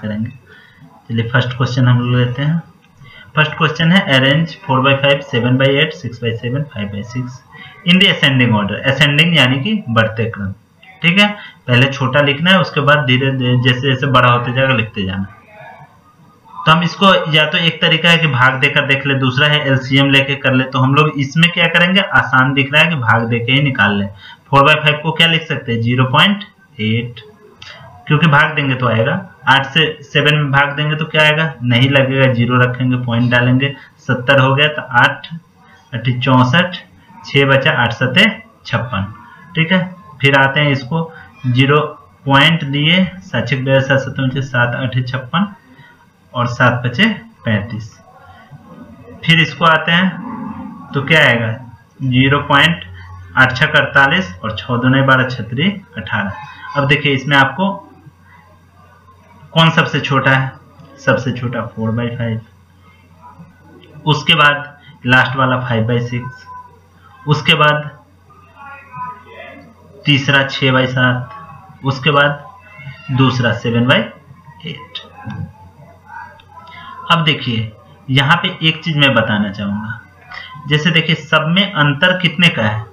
करेंगे। चलिए first question हम लोग लेते हैं। फर्स्ट क्वेश्चन है arrange 4/5, 7/8, 6/7, 5/6 in the ascending order. Ascending यानी कि बढ़ते क्रम, ठीक है। पहले छोटा लिखना है, उसके बाद धीरे धीरे जैसे जैसे बड़ा होते जाएगा लिखते जाना। तो हम इसको या तो एक तरीका है कि भाग देकर देख ले, दूसरा है एलसीएम लेके कर ले। तो हम लोग इसमें क्या करेंगे, आसान दिख रहा है कि भाग देके ही निकाल ले। 4/5 को क्या लिख सकते हैं 0.8, क्योंकि भाग देंगे तो आएगा। 8 से 7 में भाग देंगे तो क्या आएगा, नहीं लगेगा, 0 रखेंगे, पॉइंट डालेंगे, 70 हो गया। तो 8 8 64, 6 बचा, 8 7 56, ठीक है। फिर आते हैं इसको 0 पॉइंट दिए, 7 7 7 8 56 और 7 बचे 35। फिर इसको आते हैं तो क्या आएगा 0.8 6 48 और 6 2 12 36 18। अब देखिए इसमें आपको कौन सबसे छोटा है, सबसे छोटा 4/5, उसके बाद लास्ट वाला 5/6, उसके बाद तीसरा 6/7, उसके बाद दूसरा 7/8। अब देखिए यहाँ पे एक चीज मैं बताना चाहूंगा, जैसे देखिए सब में अंतर कितने का है,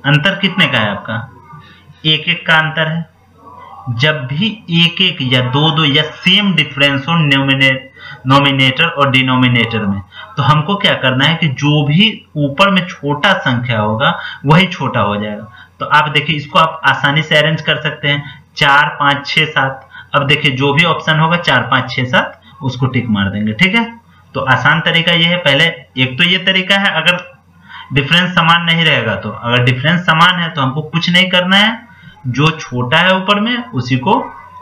अंतर कितने का है आपका, 1-1 का अंतर है। जब भी 1-1 या 2-2 या सेम डिफरेंस हो नोमिनेटर और डिनोमिनेटर में, तो हमको क्या करना है कि जो भी ऊपर में छोटा संख्या होगा वही छोटा हो जाएगा। तो आप देखिए इसको आप आसानी से अरेंज कर सकते हैं 4 5 6 7। अब देखिए जो भी ऑप्शन होगा 4 5 6 7 उसको टिक मार देंगे, ठीक है। तो आसान तरीका ये है। पहले एक तो ये तरीका है अगर डिफरेंस समान नहीं रहेगा, तो अगर डिफरेंस समान है तो हमको कुछ नहीं करना है, जो छोटा है ऊपर में उसी को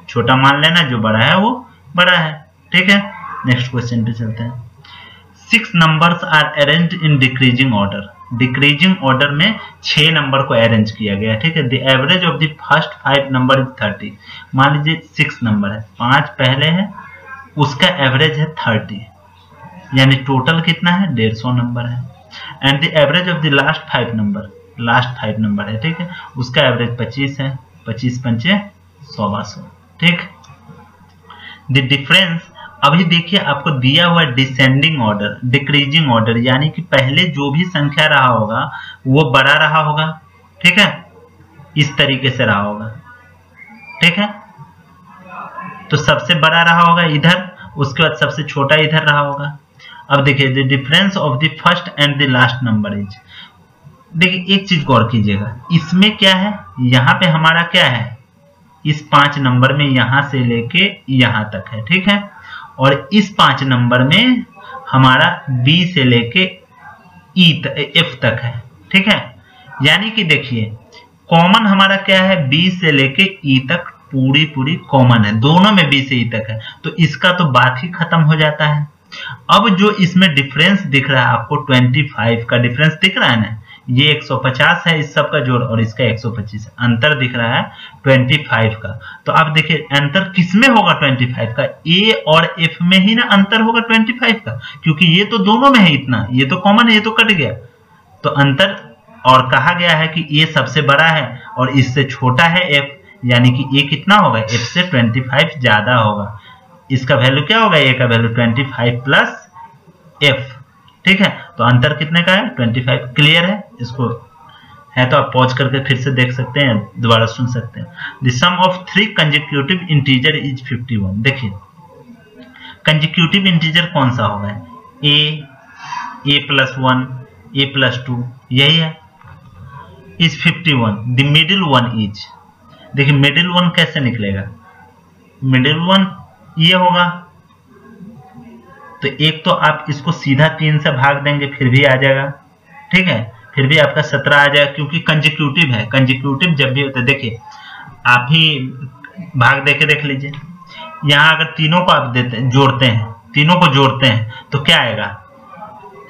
छोटा मान लेना, जो बड़ा है वो बड़ा है, ठीक है। नेक्स्ट क्वेश्चन पे चलते हैं। 6 numbers are arranged in decreasing order. Decreasing order में 6 नंबर को अरेंज किया गया, ठीक है। The average of the first 5 number is 30। मान लीजिए 6 नंबर है, 5 पहले है, उसका एवरेज है 30, यानी टोटल कितना है 150 नंबर है। And the average of the last 5 number, last 5 number है, ठीक है, उसका एवरेज 25 है, 25 पंचे 100, ठीक। द डिफरेंस, अभी देखिए आपको दिया हुआ डिसेंडिंग ऑर्डर, डिक्रीजिंग ऑर्डर, यानी कि पहले जो भी संख्या रहा होगा वो बड़ा रहा होगा, ठीक है, इस तरीके से रहा होगा, ठीक है। तो सबसे बड़ा रहा होगा इधर, उसके बाद सबसे छोटा इधर रहा होगा। अब देखिए the difference of the first and the last number is, देखिए एक चीज गौर कीजिएगा, इसमें क्या है, यहाँ पे हमारा क्या है, इस 5 नंबर में यहां से लेके यहां तक है, ठीक है, और इस 5 नंबर में हमारा B से लेके F तक है, ठीक है। यानी कि देखिए कॉमन हमारा क्या है, B से लेके E तक पूरी कॉमन है, दोनों में B से E तक है, तो इसका तो बात ही खत्म हो जाता है। अब जो इसमें डिफरेंस दिख रहा है आपको 25 का डिफरेंस दिख रहा है ना, ये 150 है इस सब का जोड़ और इसका 125, अंतर दिख रहा है 25 का। तो आप देखिए अंतर किसमें होगा 25 का, A और F में ही ना अंतर होगा 25 का, क्योंकि ये तो दोनों में है इतना, ये तो कॉमन है, ये तो कट गया, तो अंतर। और कहा गया है कि A सबसे बड़ा है और इससे छोटा है F, यानी कि A कितना होगा, F से 25 ज्यादा होगा। इसका वैल्यू क्या होगा, A का वैल्यू 25 प्लस F, ठीक है। तो अंतर कितने का है 25। क्लियर है, इसको है तो आप पॉज करके फिर से देख सकते हैं, दोबारा सुन सकते हैं। The sum of 3 consecutive integer is 51। देखिए कंसेक्यूटिव इंटीजर कौन सा होगा, a प्लस 1, a प्लस 2, यही है, is 51। The middle one is, देखिए मिडिल वन कैसे निकलेगा, मिडिल वन ये होगा, तो एक तो आप इसको सीधा 3 से भाग देंगे फिर भी आ जाएगा, ठीक है, फिर भी आपका 17 आ जाएगा, क्योंकि कंसेक्यूटिव है। कंसेक्यूटिव जब भी होता है, देखिए आप ही भाग देके देख लीजिए, यहाँ अगर तीनों को आप देते हैं, जोड़ते हैं, तीनों को जोड़ते हैं तो क्या आएगा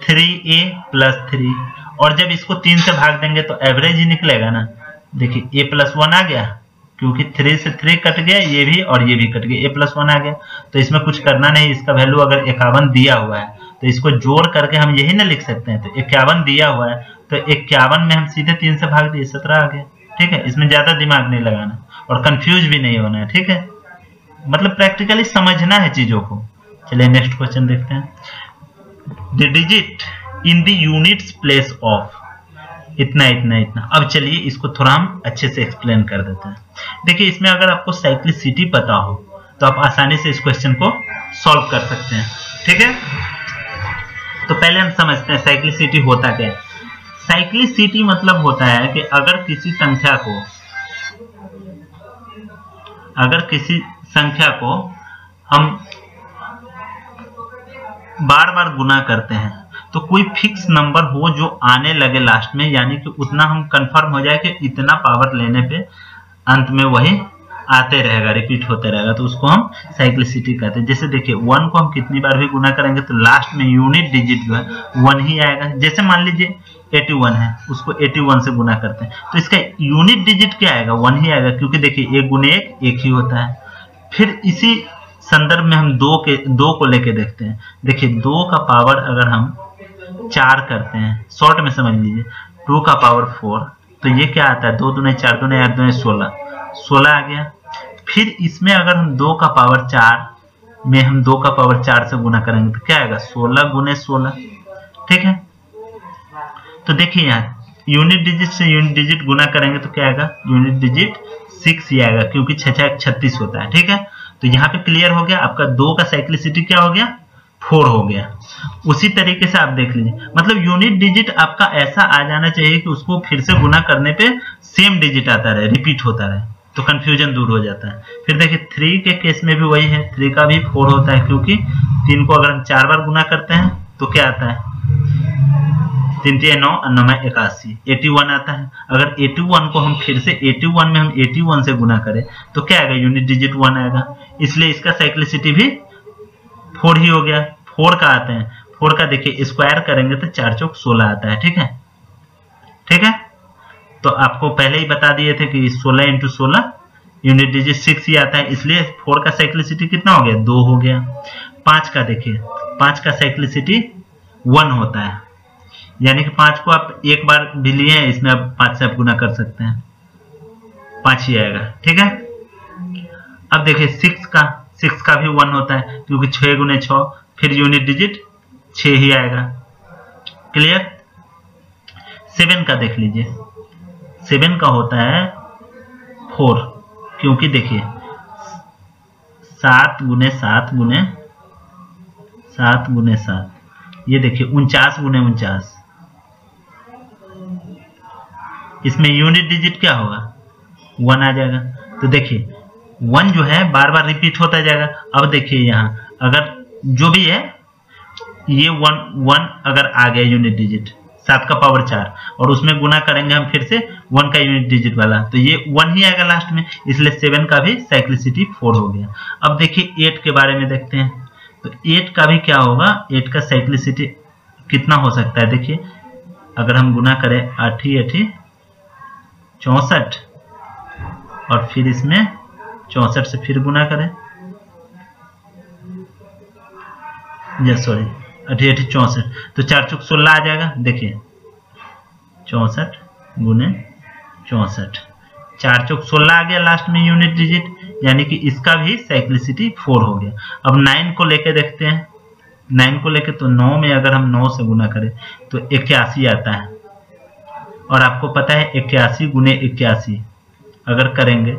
3a प्लस 3, और जब इसको 3 से भाग देंगे तो एवरेज ही निकलेगा ना। देखिए a प्लस 1 आ गया, क्योंकि 3 से 3 कट गया, ये भी और ये भी कट गया, a प्लस 1 आ गया। तो इसमें कुछ करना नहीं, इसका वैल्यू अगर 51 दिया हुआ है तो इसको जोड़ करके हम यही ना लिख सकते हैं। तो 51 दिया हुआ है तो 51 में हम सीधे 3 से भाग दिए, 17 आ गया, ठीक है। इसमें ज्यादा दिमाग नहीं लगाना और कंफ्यूज भी नहीं होना है, ठीक है। मतलब प्रैक्टिकली समझना है चीजों को। चलिए नेक्स्ट क्वेश्चन देखते हैं। The digit in the units place of इतना इतना इतना। अब चलिए इसको थोड़ा हम अच्छे से एक्सप्लेन कर देते हैं। देखिए इसमें अगर आपको साइक्लिसिटी पता हो तो आप आसानी से इस क्वेश्चन को सॉल्व कर सकते हैं। ठीक है, तो पहले हम समझते हैं साइक्लिसिटी होता क्या है। साइक्लिसिटी मतलब होता है कि अगर किसी संख्या को हम बार बार गुना करते हैं तो कोई फिक्स नंबर हो जो आने लगे लास्ट में, यानी कि उतना हम कंफर्म हो जाए कि इतना पावर लेने पे अंत में वही आते रहेगा, रिपीट होते रहेगा, तो उसको हम साइक्लिसिटी कहते हैं। जैसे देखिए 1 को हम कितनी बार भी गुना करेंगे तो लास्ट में यूनिट डिजिट जो है 1 ही आएगा। जैसे मान लीजिए 81 है, उसको 81 से गुना करते हैं तो इसका यूनिट डिजिट क्या आएगा, 1 ही आएगा, क्योंकि देखिए 1 गुने 1 ही होता है। फिर इसी संदर्भ में हम 2 को लेके देखते हैं। देखिए 2 का पावर अगर हम 4 करते हैं, शॉर्ट में समझ लीजिए 2 का पावर 4, तो ये क्या आता है 2 दूने 4 दूने 8 दूने 16 आ गया। फिर इसमें अगर हम 2 का पावर 4 में हम 2 का पावर 4 से गुना करेंगे तो क्या आएगा 16 गुने 16। ठीक है, तो देखिए यहाँ यूनिट डिजिट से यूनिट डिजिट गुना करेंगे तो क्या आएगा यूनिट डिजिट 6 ही आएगा, क्योंकि 6 6 36 होता है। ठीक है, तो यहाँ पे क्लियर हो गया आपका 2 का साइक्लिसिटी क्या हो गया 4 हो गया। उसी तरीके से आप देख लीजिए, मतलब यूनिट डिजिट आपका ऐसा आ जाना चाहिए कि उसको फिर से गुना करने पे सेम डिजिट आता रहे, रिपीट होता रहे, तो कंफ्यूजन दूर हो जाता है। फिर देखिए 3 के केस में भी वही है, 3 का भी 4 होता है, क्योंकि 3 को अगर हम 4 बार गुना करते हैं तो क्या आता है 3 3 9 9 में 81 81 आता है। अगर 81 को हम फिर से 81 में हम 81 से गुना करें तो क्या आएगा यूनिट डिजिट 1 आएगा, इसलिए इसका साइक्लिसिटी भी 4 ही हो गया। 4 का आते हैं, 4 का देखिए स्क्वायर करेंगे तो 4 चौक 16 आता है। ठीक है, ठीक है, तो आपको पहले ही बता दिए थे कि 16 × 16 यूनिट डिजिट 6 ही आता है, इसलिए 4 का साइक्लिसिटी कितना हो गया 2 हो गया। 5 का देखिए 5 का साइक्लिसिटी 1 होता है, यानी कि 5 को आप एक बार भी लिए हैं, इसमें आप 5 से आप गुना कर सकते हैं, 5 ही आएगा। ठीक है, अब देखिए 6 का भी 1 होता है, क्योंकि 6 गुने 6 फिर यूनिट डिजिट 6 ही आएगा। क्लियर। 7 का देख लीजिए, 7 का होता है 4, क्योंकि देखिए 7 गुने 7 गुने 7 गुने 7, ये देखिए 49 गुने 49, इसमें यूनिट डिजिट क्या होगा 1 आ जाएगा। तो देखिए 1 जो है बार बार रिपीट होता जाएगा। अब देखिए यहाँ अगर जो भी है ये 1 अगर आ गया यूनिट डिजिट 7 का पावर 4 और उसमें गुना करेंगे हम फिर से 1 का यूनिट डिजिट वाला, तो ये 1 ही आएगा लास्ट में, इसलिए 7 का भी साइक्लिसिटी 4 हो गया। अब देखिए 8 के बारे में देखते हैं, तो 8 का भी क्या होगा, 8 का साइक्लिसिटी कितना हो सकता है। देखिए अगर हम गुना करें 8 8 64 और फिर इसमें 64 से फिर गुना करें, सॉरी 8 8 64, तो 4 चौक 16 आ जाएगा। देखिए 64 गुने 64, 4 चौक 16 आ गया लास्ट में यूनिट डिजिट, यानी कि इसका भी साइक्लिसिटी 4 हो गया। अब 9 को लेके देखते हैं, 9 को लेके तो 9 में अगर हम 9 से गुना करें तो 81 आता है, और आपको पता है 81 गुने 81 अगर करेंगे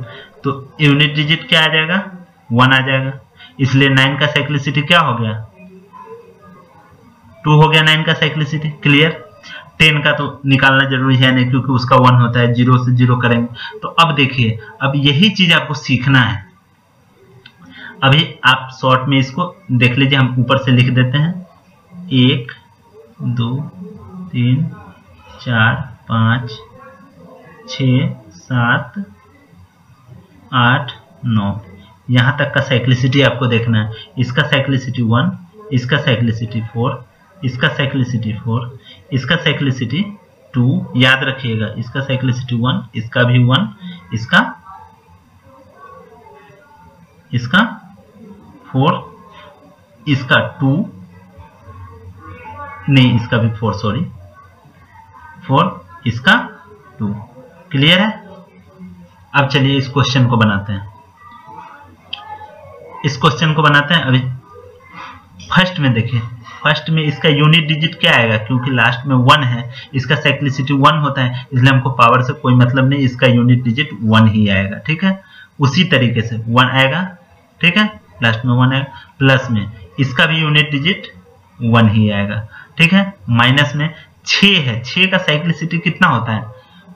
तो यूनिट डिजिट क्या आ जाएगा 1 आ जाएगा, इसलिए 9 का साइक्लिसिटी क्या हो गया 2 हो गया 9 का साइक्लिसिटी। क्लियर। 10 का तो निकालना जरूरी है नहीं, क्योंकि उसका 1 होता है, 0 से 0 करेंगे। तो अब देखिए अब यही चीज आपको सीखना है। अभी आप शॉर्ट में इसको देख लीजिए, हम ऊपर से लिख देते हैं 1 2 3 4 5 6 7 8 9, यहां तक का साइक्लिसिटी आपको देखना है। इसका साइक्लिसिटी 1, इसका साइक्लिसिटी 4, इसका साइक्लिसिटी 4, इसका साइक्लिसिटी 2, याद रखिएगा इसका साइक्लिसिटी 1, इसका भी 1, इसका 4, इसका 2, नहीं इसका भी 4, सॉरी 4, इसका 2। क्लियर है। अब चलिए इस क्वेश्चन को बनाते हैं। इस क्वेश्चन को बनाते हैं। अभी फर्स्ट में देखिए, फर्स्ट में इसका यूनिट डिजिट क्या आएगा, क्योंकि लास्ट में 1 है, इसका साइक्लिसिटी 1 होता है, इसलिए हमको पावर से कोई मतलब नहीं, इसका यूनिट डिजिट 1 ही आएगा। ठीक है, उसी तरीके से 1 आएगा। ठीक है, लास्ट में 1 आएगा। प्लस में इसका भी यूनिट डिजिट 1 ही आएगा। ठीक है, माइनस में 6 है, 6 का साइक्लिसिटी कितना होता है,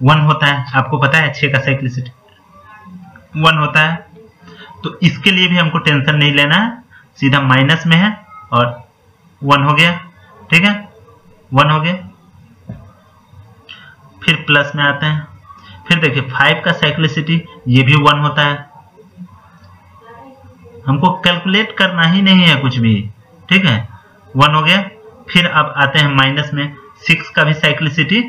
1 होता है। आपको पता है 6 का साइक्लिसिटी 1 होता है, तो इसके लिए भी हमको टेंशन नहीं लेना है, सीधा माइनस में है और 1 हो गया। ठीक है, 1 हो गया। फिर प्लस में आते हैं, फिर देखिए 5 का साइक्लिसिटी ये भी 1 होता है, हमको कैलकुलेट करना ही नहीं है कुछ भी। ठीक है, 1 हो गया। फिर अब आते हैं माइनस में, 6 का भी साइक्लिसिटी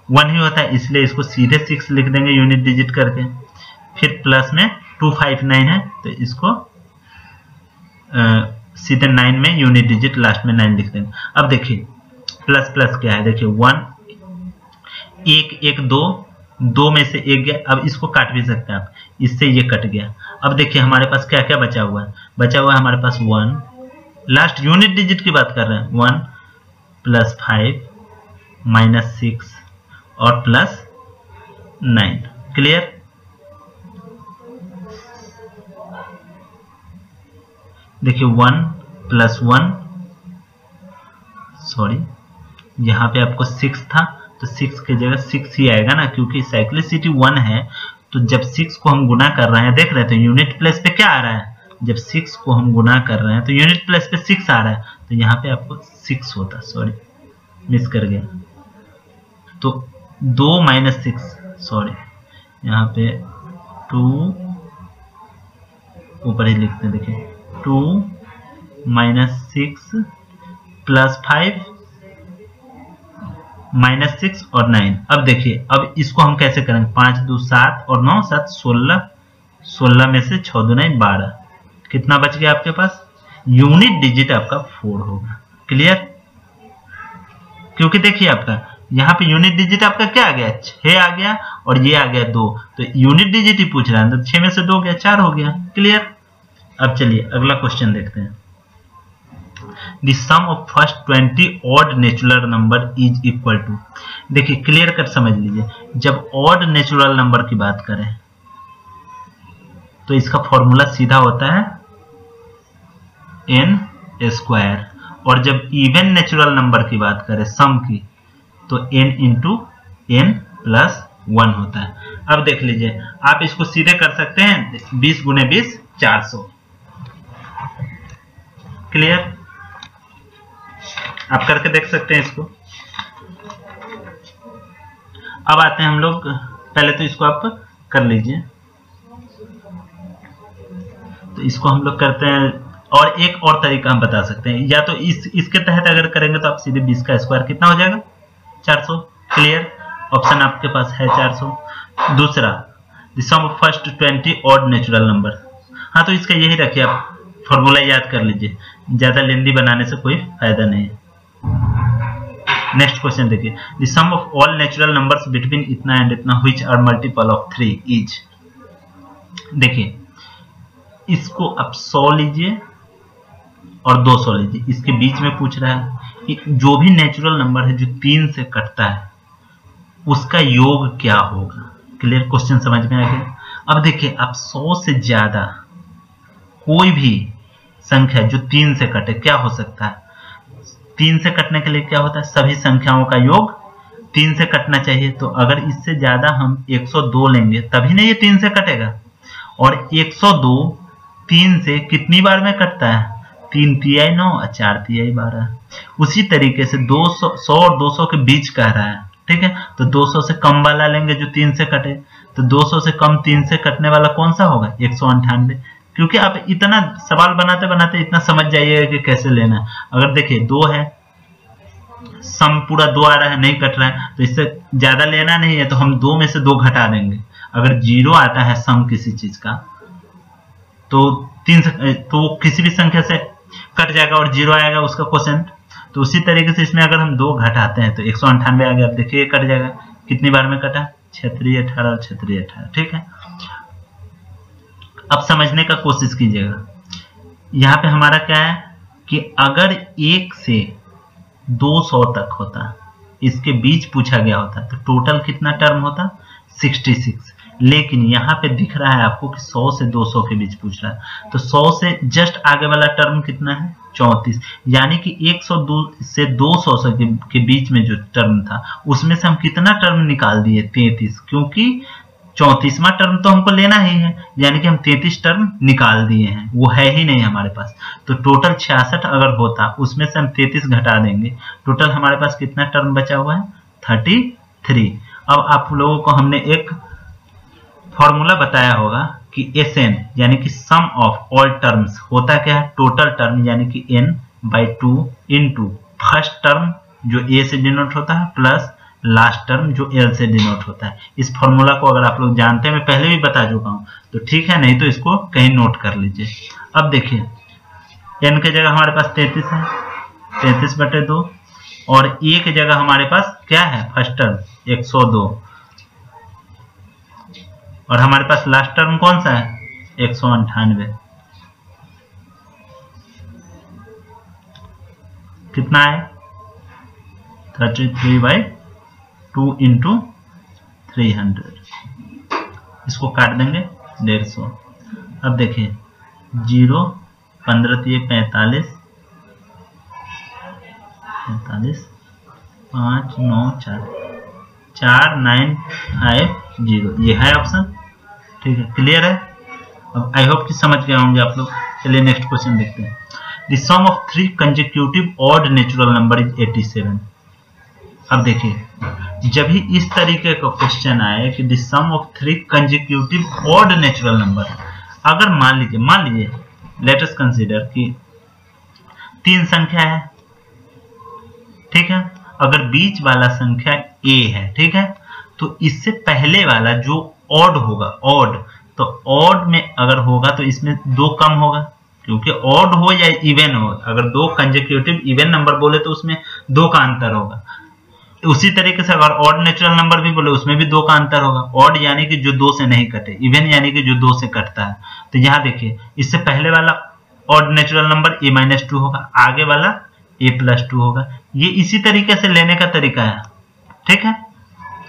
1 ही होता है, इसलिए इसको सीधे 6 लिख देंगे यूनिट डिजिट करके। फिर प्लस में 259 है, तो इसको सीधे 9 में यूनिट डिजिट लास्ट में 9 लिख देंगे। अब देखिए प्लस प्लस क्या है, देखिए 1 1 1 2, 2 में से 1 गया। अब इसको काट भी सकते हैं आप, इससे ये कट गया। अब देखिए हमारे पास क्या क्या बचा हुआ है, बचा हुआ है हमारे पास 1, लास्ट यूनिट डिजिट की बात कर रहे हैं, 1 प्लस 5 माइनस 6 और प्लस 9। क्लियर? देखिए 1 प्लस 1, सॉरी यहाँ पे आपको 6 था, तो 6 की जगह 6 ही आएगा ना, क्योंकि साइक्लिसिटी 1 है। तो जब 6 को हम गुना कर रहे हैं, देख रहे हैं, तो यूनिट प्लेस पे क्या आ रहा है, जब 6 को हम गुना कर रहे हैं तो यूनिट प्लेस पे 6 आ रहा है, तो यहाँ पे आपको 6 होता, सॉरी मिस कर गया, तो 2 माइनस 6, सॉरी यहाँ पे 2 ऊपर ही लिखते हैं, देखिए 2 माइनस 6 प्लस 5 माइनस 6 और 9। अब देखिए अब इसको हम कैसे करेंगे, 5 2 7 और 9 7 16, 16 में से 6 2 9 12, कितना बच गया आपके पास, यूनिट डिजिट आपका 4 होगा। क्लियर? क्योंकि देखिए आपका यहाँ पे यूनिट डिजिट आपका क्या आ गया, 6 आ गया और ये आ गया 2, तो यूनिट डिजिट ही पूछ रहा है, तो 6 में से 2 गया 4 हो गया। क्लियर? अब चलिए अगला क्वेश्चन देखते हैं। The sum of first 20 odd natural number is equal to, देखिए क्लियर कर समझ लीजिए, जब odd नेचुरल नंबर की बात करें तो इसका फॉर्मूला सीधा होता है n स्क्वायर, और जब इवन नेचुरल नंबर की बात करें सम की, तो n इंटू n प्लस 1 होता है। अब देख लीजिए आप इसको सीधे कर सकते हैं, 20 गुने 20 400। क्लियर? आप करके देख सकते हैं इसको। अब आते हैं हम लोग, पहले तो इसको आप कर लीजिए, तो इसको हम लोग करते हैं, और एक और तरीका हम बता सकते हैं, या तो इसके तहत अगर करेंगे तो आप सीधे 20 का स्क्वायर कितना हो जाएगा, 400। क्लियर? ऑप्शन आपके पास है 400। दूसरा, the sum of first 20 odd natural number, हाँ तो इसका यही रखिए, आप फॉर्मूला याद कर लीजिए, ज्यादा लेंदी बनाने से कोई फायदा नहीं है। नेक्स्ट क्वेश्चन देखिए, the sum of all natural numbers between इतना एंड इतना which are multiple of 3 is, देखिए इसको आप 100 लीजिए और 200 लीजिए, इसके बीच में पूछ रहा है कि जो भी नेचुरल नंबर है जो 3 से कटता है उसका योग क्या होगा। क्लियर? क्वेश्चन समझ में आ गया? अब देखिए आप 100 से ज्यादा कोई भी संख्या जो 3 से कटे क्या हो सकता है, 3 से कटने के लिए क्या होता है, सभी संख्याओं का योग 3 से कटना चाहिए। तो अगर इससे ज्यादा हम 102 लेंगे तभी ना ये 3 से कटेगा, और 102 3 से कितनी बार में कटता है, 3 तिहाई 9 और 4 तिहाई 12। उसी तरीके से 200 100 और 200 के बीच कह रहा है, ठीक है, तो 200 से कम वाला लेंगे जो 3 से कटे, तो 200 से कम 3 से कटने वाला कौन सा होगा, 198। क्योंकि आप इतना सवाल बनाते बनाते इतना समझ जाइएगा कि कैसे लेना है। अगर देखिए 2 है, सम पूरा 2 आ रहा है, नहीं कट रहा है, तो इससे ज्यादा लेना नहीं है, तो हम 2 में से 2 घटा देंगे। अगर 0 आता है सम किसी चीज का, तो 3 से तो किसी भी संख्या से कट जाएगा और 0 आएगा उसका कोसेंट। तो उसी तरीके से इसमें अगर हम 2 घटाते हैं तो 198 आ गया। अब देखिए कट जाएगा, कितनी बार में कटा, 6 18 और 6 18। ठीक है, अब समझने का कोशिश कीजिएगा, यहाँ पे हमारा क्या है कि अगर 1 से 200 तक होता, इसके बीच पूछा गया होता, तो टोटल कितना टर्म होता 66। लेकिन यहाँ पे दिख रहा है आपको कि 100 से 200 के बीच पूछ रहा है, तो 100 से जस्ट आगे वाला टर्म कितना है 34, यानी कि 102 से 200 के बीच में जो टर्म था उसमें से हम कितना टर्म निकाल दिए 33, क्योंकि 34वां टर्म तो हमको लेना ही है, यानी कि हम 33 टर्म निकाल दिए हैं, वो है ही नहीं हमारे पास। तो टोटल 66 अगर होता, उसमें से हम 33 घटा देंगे, टोटल हमारे पास कितना टर्म बचा हुआ है 33। अब आप लोगों को हमने एक फॉर्मूला बताया होगा कि SN यानी कि सम ऑफ ऑल टर्म्स होता क्या है, टोटल टर्म यानी कि n/2 इंटू फर्स्ट टर्म जो A से डिनोट होता है प्लस लास्ट टर्म जो L से डिनोट होता है। इस फॉर्मूला को अगर आप लोग जानते हैं, मैं पहले भी बता चुका हूं, तो ठीक है, नहीं तो इसको कहीं नोट कर लीजिए। अब देखिए n के जगह हमारे पास 33 है, 33/2, और A की जगह हमारे पास क्या है फर्स्ट टर्म 102, और हमारे पास लास्ट टर्म कौन सा है 198। कितना है 33/2 इंटू 300, इसको काट देंगे 150। अब देखिए 0 15 45 5 9 4 4 9 5 0, ये है ऑप्शन। ठीक है, क्लियर है। अब आई होप कि समझ गए होंगे आप लोग। चलिए नेक्स्ट क्वेश्चन देखते हैं। The sum of 3 consecutive odd natural number is 87। अब देखिए जब भी इस तरीके का क्वेश्चन आए कि the sum of 3 consecutive odd natural number, अगर मान लीजिए लेट अस कंसीडर कि 3 संख्या है, ठीक है, अगर बीच वाला संख्या a है, ठीक है, तो इससे पहले वाला जो ऑड होगा, ऑड, तो ऑड में अगर होगा तो इसमें 2 कम होगा, क्योंकि ऑड हो या इवन हो, अगर 2 कंसेक्यूटिव इवन नंबर बोले तो उसमें 2 का अंतर होगा। उसी तरीके से अगर ऑड नेचुरल नंबर भी बोले उसमें भी 2 का अंतर होगा। ऑड यानी कि जो 2 से नहीं कटे, इवन यानी कि जो 2 से कटता है। तो यहाँ देखिए इससे पहले वाला ऑड नेचुरल नंबर a-2 होगा, आगे वाला a+2 होगा। ये इसी तरीके से लेने का तरीका है, ठीक है।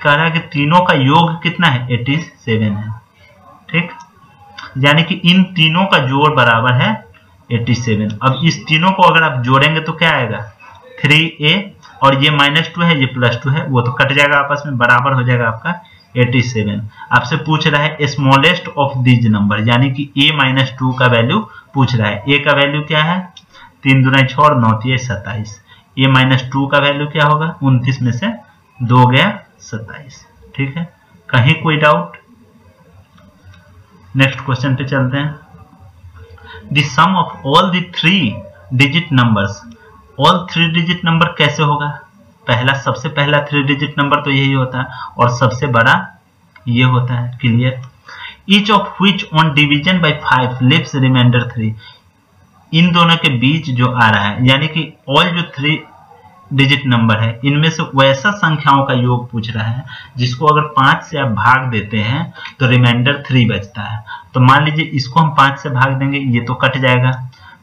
कह रहा है कि तीनों का योग कितना है 87 है, ठीक, यानी कि इन तीनों का जोड़ बराबर है 87। अब इस तीनों को अगर आप जोड़ेंगे तो क्या आएगा 3a, और ये -2 है, ये +2 है, वो तो कट जाएगा आपस में, बराबर हो जाएगा आपका 87। आपसे पूछ रहा है स्मॉलेस्ट ऑफ दीज नंबर, यानी कि a-2 का वैल्यू पूछ रहा है। a का वैल्यू क्या है 3 दूना 6 और 9 3 27। a-2 का वैल्यू क्या होगा 29 में से 2 गया 27, ठीक है। कहीं कोई डाउट? नेक्स्ट क्वेश्चन पे चलते हैं। The sum of all the 3 digit numbers, all 3 digit number कैसे होगा? सबसे पहला 3 डिजिट नंबर तो यही होता है, और सबसे बड़ा ये होता है, clear. Each of which on division by 5 leaves remainder 3, इन दोनों के बीच जो आ रहा है, यानी कि ऑल जो 3 डिजिट नंबर है इनमें से वैसा संख्याओं का योग पूछ रहा है जिसको अगर 5 से आप भाग देते हैं तो रिमाइंडर 3 बचता है। तो मान लीजिए इसको हम 5 से भाग देंगे, ये तो कट जाएगा,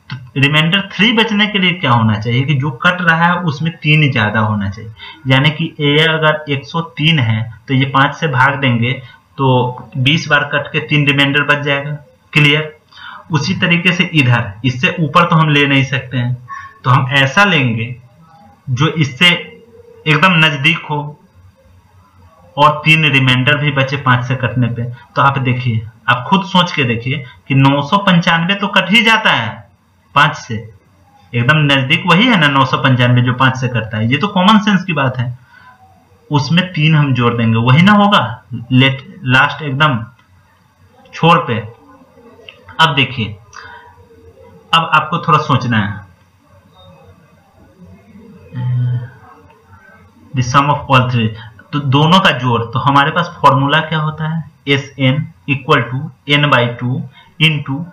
तो रिमाइंडर 3 बचने के लिए क्या होना चाहिए कि जो कट रहा है उसमें 3 ज्यादा होना चाहिए, यानी कि a अगर 103 है तो ये 5 से भाग देंगे तो 20 बार कट के 3 रिमाइंडर बच जाएगा, क्लियर। उसी तरीके से इधर, इससे ऊपर तो हम ले नहीं सकते हैं, तो हम ऐसा लेंगे जो इससे एकदम नजदीक हो और 3 रिमाइंडर भी बचे 5 से कटने पे। तो आप देखिए, आप खुद सोच के देखिए कि 995 तो कट ही जाता है 5 से, एकदम नजदीक वही है ना 995 जो 5 से कटता है, ये तो कॉमन सेंस की बात है। उसमें 3 हम जोड़ देंगे, वही ना होगा लास्ट एकदम छोर पे। अब देखिए, अब आपको थोड़ा सोचना है। द सम ऑफ ऑल 3, तो दोनों का जोड़, तो हमारे पास फॉर्मूला क्या होता है SN = n/2 इंटू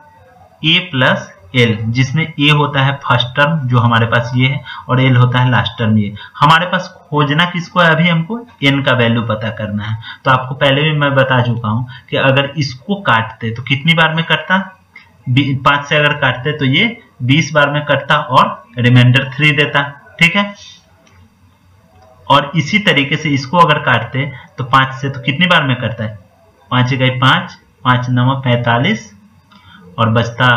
a+l, जिसमें a होता है फर्स्ट टर्म जो हमारे पास ये है, और l होता है लास्ट टर्म ये। हमारे पास खोजना किसको है, अभी हमको n का वैल्यू पता करना है। तो आपको पहले भी मैं बता चुका हूं कि अगर इसको काटते तो कितनी बार में कटता 5 से अगर काटते तो ये 20 बार में कटता और रिमाइंडर 3 देता, ठीक है। और इसी तरीके से इसको अगर काटते तो 5 से तो कितनी बार में कटता है, 5 इकाई 5, 5 नवा 45 और बचता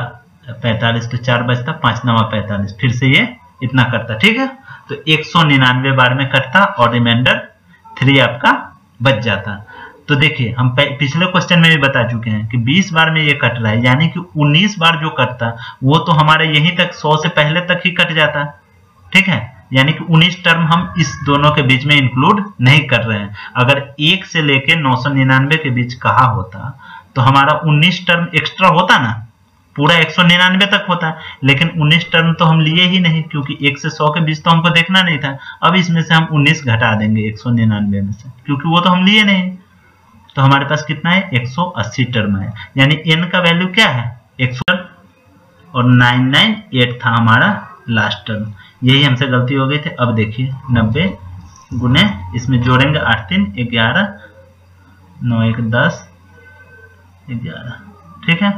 45 तो 4 बचता, 5 नवा 45, फिर से ये इतना करता, ठीक है। तो 199 बार में कटता और रिमाइंडर 3 आपका बच जाता। तो देखिए हम पिछले क्वेश्चन में भी बता चुके हैं कि 20 बार में ये कट रहा है, यानी कि 19 बार जो कटता वो तो हमारे यहीं तक 100 से पहले तक ही कट जाता, ठीक है। यानी कि 19 टर्म हम इस दोनों के बीच में इंक्लूड नहीं कर रहे हैं। अगर 1 से लेके 999 के बीच कहा होता तो हमारा 19 टर्म एक्स्ट्रा होता ना, पूरा 199 तक होता, लेकिन 19 टर्म तो हम लिए ही नहीं क्योंकि 1 से 100 के बीच तो हमको देखना नहीं था। अब इसमें से हम 19 घटा देंगे 199 में से, क्योंकि वो तो हम लिए नहीं। तो हमारे पास कितना है, 180 टर्म है, यानी n का वैल्यू क्या है 100 और 998 था हमारा लास्ट टर्म। यही हमसे गलती हो गई थी। अब देखिए 90 गुने इसमें जोड़ेंगे 8 3 11 9 1 10 11, ठीक है।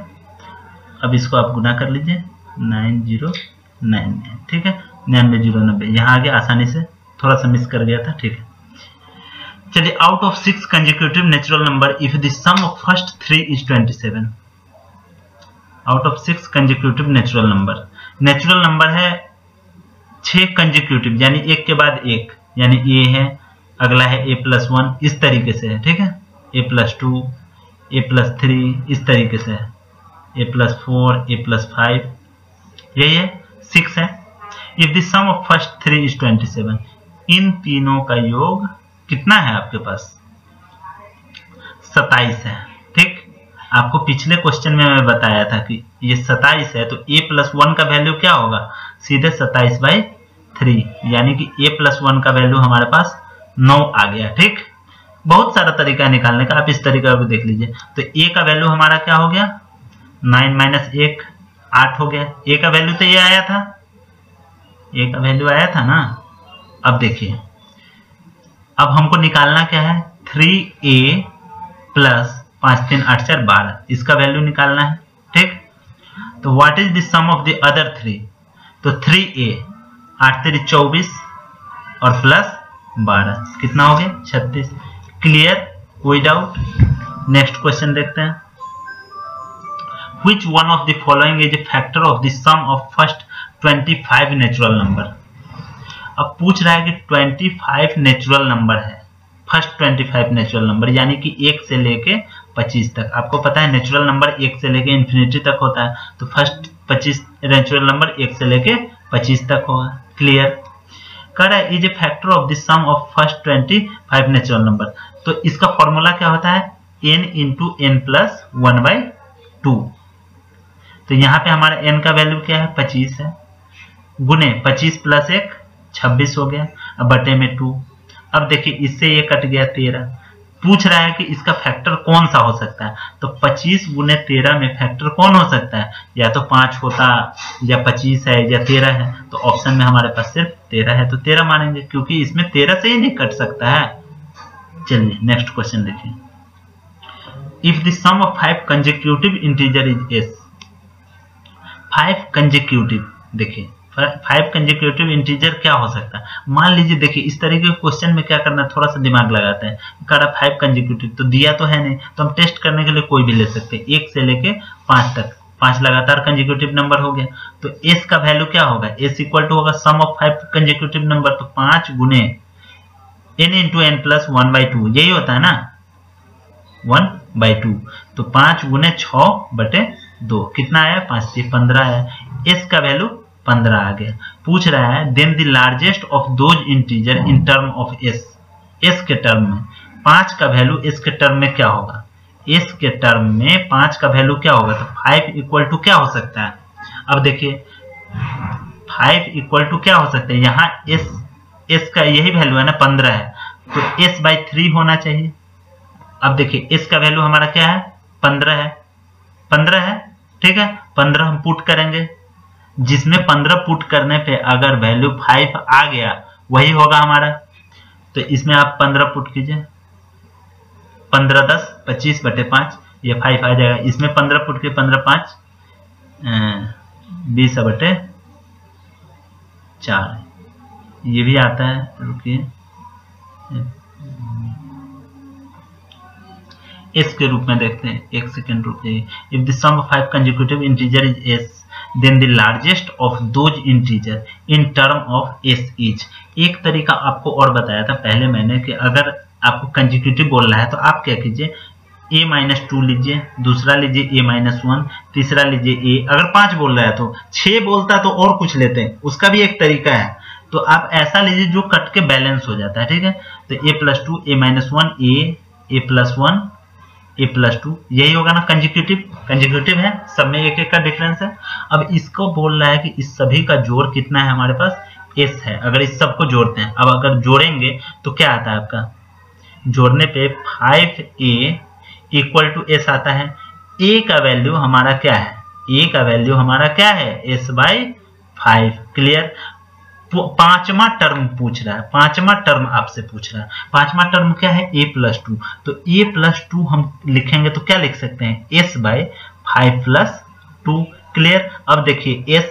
अब इसको आप गुना कर लीजिए 9099, ठीक है। 99 यहाँ आगे आसानी से थोड़ा सा मिस कर गया था, ठीक है। चलिए out of 6 consecutive natural number if the sum of first 3 is 27। Out of 6 consecutive natural number है 6 कंसेक्यूटिव, यानी एक के बाद एक, यानी ए है, अगला है a+1, इस तरीके से है, ठीक है। a+2 a+3 इस तरीके से है, a+4 a+5, यही है 6 है। If the sum of first 3 is 27, इन तीनों का योग कितना है आपके पास, 27 है, ठीक। आपको पिछले क्वेश्चन में मैं बताया था कि ये 27 है तो a+1 का वैल्यू क्या होगा, सीधे 27/3, यानी कि a+1 का वैल्यू हमारे पास 9 आ गया, ठीक। बहुत सारा तरीका है निकालने का, आप इस तरीका को देख लीजिए। तो a का वैल्यू हमारा क्या हो गया, 9 - 1 8 हो गया। a का वैल्यू तो ये आया था, a का वैल्यू आया था ना। अब देखिए अब हमको निकालना क्या है, 3a + 5 3 8 4 12, इसका वैल्यू निकालना है, ठीक। तो what is the sum of the other 3, तो 3a 8 3 24 और प्लस 12 कितना हो गया 36। क्लियर, कोई डाउट। नेक्स्ट क्वेश्चन देखते हैं। Which one of the following is a factor of the sum of first 25 natural number. अब पूछ रहा है कि 25 नेचुरल नंबर है, फर्स्ट 25 नेचुरल नंबर, यानी कि 1 से लेके 25 तक। आपको पता है नेचुरल नंबर 1 से लेके इन्फिनिटी तक होता है, तो फर्स्ट 25 नेचुरल नंबर 1 से लेके 25 तक होगा। क्लियर, कह रहा है is a factor of the sum of first 25 natural number. तो इसका फॉर्मूला क्या होता है, n × n + 1/2। तो यहाँ पे हमारा n का वैल्यू क्या है 25 है, गुने 25 + 1 26 हो गया, अब बटे में 2। अब देखिए इससे ये कट गया 13। पूछ रहा है कि इसका फैक्टर कौन सा हो सकता है, तो 25 × 13 में फैक्टर कौन हो सकता है, या तो 5 होता या 25 है या 13 है। तो ऑप्शन में हमारे पास सिर्फ 13 है, तो 13 मानेंगे क्योंकि इसमें 13 से ही नहीं कट सकता है। चलिए नेक्स्ट क्वेश्चन देखिए। If the sum of 5 consecutive integer is s, 5 consecutive, देखिए 5 कंसेक्यूटिव इंटीजर क्या हो सकता है। मान लीजिए देखिए इस तरीके के क्वेश्चन में क्या करना है, थोड़ा सा दिमाग लगाते हैं। कह रहा 5 कंसेक्यूटिव तो दिया तो है नहीं, तो हम टेस्ट करने के लिए कोई भी ले सकते हैं, 1 से लेके 5 तक, 5 लगातार कंसेक्यूटिव नंबर हो गया। तो s का वैल्यू क्या होगा, s = होगा सम ऑफ 5 कंसेक्यूटिव नंबर, तो 5 गुने n × n + 1/2, यही होता है ना 1/2। तो 5 गुने 6/2 कितना आया, 5 3 15 आया। s का वैल्यू 15 आ गया। पूछ रहा है then the largest of those integer in term of s, s के टर्म में 5 का वैल्यू s के टर्म में क्या होगा, s के टर्म में 5 का वैल्यू क्या होगा, तो 5 = क्या हो सकता है। अब देखिए 5 = क्या हो सकता है, यहाँ s का यही वैल्यू है ना 15 है, तो s/3 होना चाहिए। अब देखिए s का वैल्यू हमारा क्या है 15 है, ठीक है। 15 हम पुट करेंगे, जिसमें 15 पुट करने पे अगर वैल्यू 5 आ गया वही होगा हमारा। तो इसमें आप 15 पुट कीजिए, 15 10 25/5, ये 5 आ जाएगा। इसमें 15 पुट के 15 5 20/4, ये भी आता है, रुकिए, s के रूप में देखते हैं, एक सेकेंड रुकिए। If the sum of 5 consecutive integer is s, then the largest of those integer in term of s is. एक तरीका आपको और बताया था पहले मैंने कि अगर आपको कंसेक्यूटिव बोलना है तो आप क्या कीजिए, a-2 लीजिए, दूसरा लीजिए a-1, तीसरा लीजिए a। अगर 5 बोल रहा है तो 6 बोलता तो और कुछ लेते हैं, उसका भी एक तरीका है। तो आप ऐसा लीजिए जो कट के बैलेंस हो जाता है, ठीक है। तो a+2, a-1, a+1, a+2, यही होगा ना कंसेक्यूटिव है, सब में एक एक का डिफरेंस है। अब इसको बोल रहा है कि इस सभी का जोड़ कितना है हमारे पास, s है। अगर इस सबको जोड़ते हैं, अब अगर जोड़ेंगे तो क्या आता है आपका, जोड़ने पे 5a = s आता है। a का वैल्यू हमारा क्या है, a का वैल्यू हमारा क्या है, s/5। क्लियर। पांचवा टर्म पूछ रहा है, पांचवा टर्म आपसे पूछ रहा है। पांचवा टर्म क्या है, a+2। तो a+2 हम लिखेंगे तो क्या लिख सकते हैं, s/5 + 2। क्लियर। अब देखिए s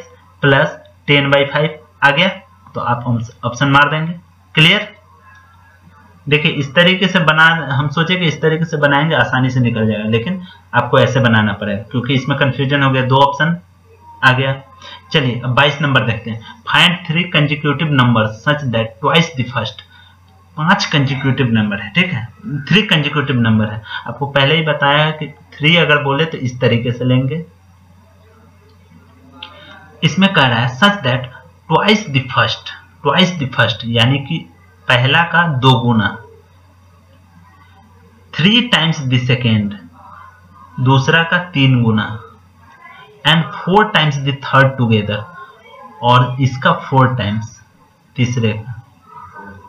+ 10/5 आ गया, तो आप ऑप्शन मार देंगे। क्लियर। देखिए इस तरीके से बना, हम सोचे कि इस तरीके से बनाएंगे आसानी से निकल जाएगा, लेकिन आपको ऐसे बनाना पड़ेगा क्योंकि इसमें कंफ्यूजन हो गया, 2 ऑप्शन आ गया। चलिए अब 22 नंबर देखते हैं। Find 3 consecutive number such that twice the first. 5 consecutive number है, ठीक है, 3 कंसेक्यूटिव नंबर है। आपको पहले ही बताया कि 3 अगर बोले तो इस तरीके से लेंगे। इसमें कह रहा है such that twice the first, यानी कि पहला का 2 गुना, 3 टाइम्स द सेकेंड, दूसरा का 3 गुना, and 4 times the third together, और इसका 4 टाइम्स तीसरे का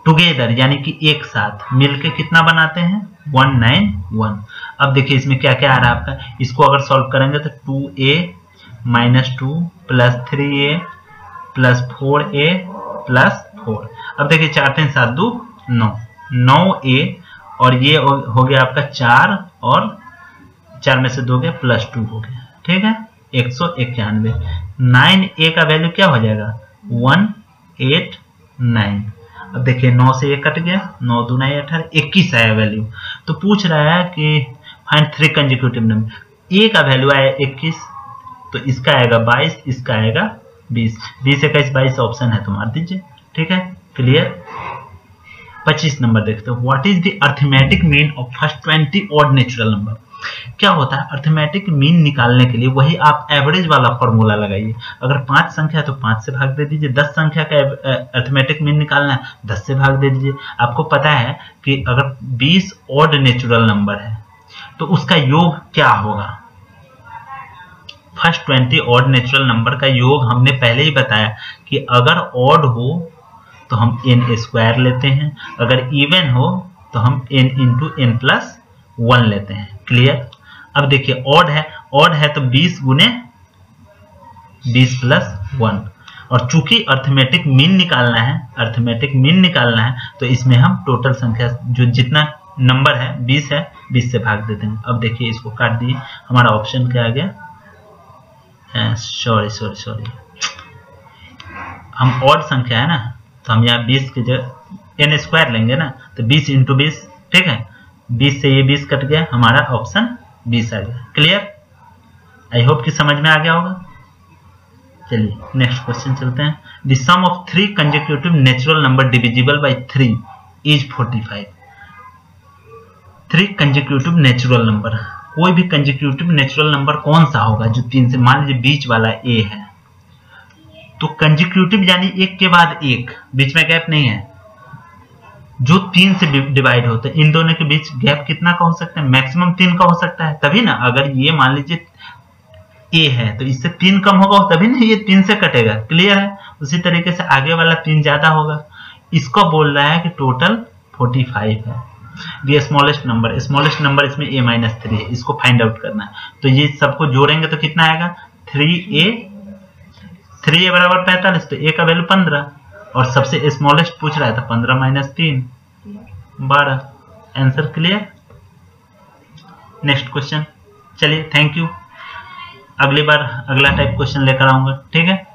टुगेदर, यानी कि एक साथ मिलके कितना बनाते हैं, 191। अब देखिए इसमें क्या क्या आ रहा है आपका, इसको अगर सॉल्व करेंगे तो 2a - 2 + 3a + 4a + 4। अब देखिए 4 3 7 2 9, 9a, और ये हो गया आपका 4, और 4 में से 2 गया +2 हो गया, ठीक है, 191। 9a का वैल्यू क्या हो जाएगा, 189। अब देखिए 9 से 1 कट गया, 9 दूना 18, 21 आया वैल्यू। तो पूछ रहा है कि फाइंड 3 कंसेक्यूटिव नंबर। a का वैल्यू आया 21, तो इसका आएगा 22, इसका आएगा 20। 20 21 22 ऑप्शन है तो मार दीजिए, ठीक है। क्लियर। 25 नंबर देखते हो। What is the arithmetic mean of first 20 odd natural number. क्या होता है, अरिथमेटिक मीन निकालने के लिए वही आप एवरेज वाला फॉर्मूला लगाइए। अगर 5 संख्या तो 5 से भाग दे दीजिए, 10 संख्या का अरिथमेटिक मीन निकालना है 10 से भाग दे दीजिए। आपको पता है कि अगर 20 ऑड नेचुरल नंबर है तो उसका योग क्या होगा। फर्स्ट 20 ऑड नेचुरल नंबर का योग हमने पहले ही बताया कि अगर ऑड हो तो हम n² लेते हैं, अगर इवन हो तो हम n × n+1 लेते हैं। क्लियर। अब देखिए ऑड है तो 20 × 20 + 1, और चूंकि अरिथमेटिक मीन निकालना है तो इसमें हम टोटल संख्या जो जितना नंबर है 20 है, 20 से भाग देते हैं। अब देखिए इसको काट दिए, हमारा ऑप्शन क्या आ गया, सॉरी, हम ऑड संख्या है ना, तो हम यहाँ 20 की जगह n² लेंगे ना, तो 20 × 20, ठीक है, 20 से ये 20 कट गया, हमारा ऑप्शन 20 आ गया। क्लियर। आई होप कि समझ में आ गया होगा। चलिए नेक्स्ट क्वेश्चन चलते हैं। The sum of 3 consecutive natural number divisible by 3 is 45। 3 consecutive natural number, कोई भी कंसेक्यूटिव नेचुरल नंबर कौन सा होगा जो 3 से, मान लीजिए बीच वाला a है, तो कंसेक्यूटिव यानी एक के बाद एक, बीच में गैप नहीं है, जो 3 से डिवाइड होते हैं। इन दोनों के बीच गैप कितना का हो सकता है, मैक्सिमम 3 का हो सकता है, तभी ना। अगर ये मान लीजिए a है तो इससे 3 कम होगा तभी ना ये 3 से कटेगा। क्लियर है। उसी तरीके से आगे वाला 3 ज्यादा होगा। इसको बोल रहा है कि टोटल 45 है। द स्मॉलेस्ट नंबर इसमें a-3 है, इसको फाइंड आउट करना है। तो ये सबको जोड़ेंगे तो कितना आएगा, 3a = 45, तो a का वैल्यू 15, और सबसे स्मॉलेस्ट पूछ रहा है तो 15 - 3 12। Answer clear. Next question. चलिए थैंक यू। अगली बार अगला टाइप क्वेश्चन लेकर आऊंगा, ठीक है।